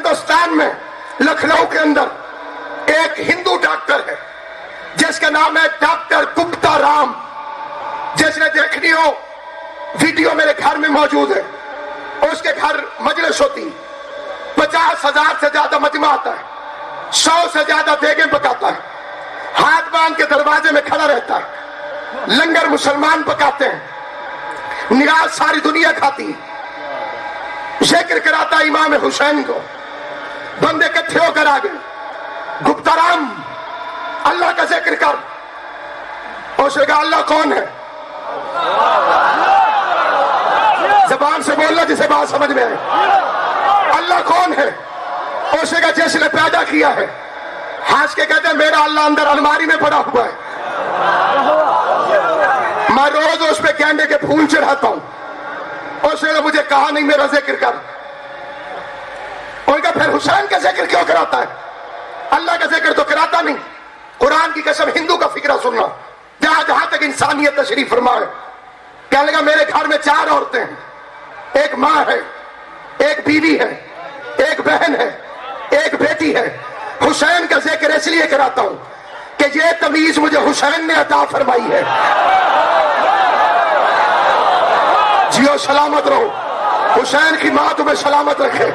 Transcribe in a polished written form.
ہندوستان میں لکھنؤ کے اندر ایک ہندو ڈاکٹر ہے جس کا نام ہے ڈاکٹر گپتا رام. جس نے دیکھنی ہو ویڈیو میرے گھر میں موجود ہے. اس کے گھر مجلس ہوتی, 50,000 سے زیادہ مجمع آتا ہے, 100 سے زیادہ دیگیں پکاتا ہے, ہاتھ باندھ کے دروازے میں کھڑا رہتا ہے. لنگر مسلمان پکاتے ہیں, نیاز ساری دنیا کھاتی. ذکر کراتا امام حسین کو. بندے کٹھے ہو کر آگے, گپتا رام اللہ کا ذکر کر. اس نے کہا اللہ کون ہے؟ زبان سے بولنا جسے بات سمجھ میں آئے. اللہ کون ہے؟ اس نے کہا جس نے پیدا کیا ہے. ہنس کے کہتے ہیں میرا اللہ اندر الماری میں پڑا ہوا ہے, میں روز اس پہ گینڈے کے پھول چڑھاتا ہوں. اس نے مجھے کہا نہیں میرا ذکر کر. ان کا پھر حسین کا ذکر کیوں کراتا ہے؟ اللہ کا ذکر تو کراتا نہیں. قرآن کی قسم ہندو کا فکرہ سننا, جہاں تک انسانیت تشریف فرما ہے. کہنے لگا میرے گھر میں 4 عورتیں ہیں, ایک ماں ہے, ایک بیوی ہے, ایک بہن ہے, ایک بیٹی ہے. حسین کا ذکر اس لیے کراتا ہوں کہ یہ تمیز مجھے حسین نے عطا فرمائی ہے. جیو سلامت رہو, حسین کی ماں تمہیں سلامت رکھے.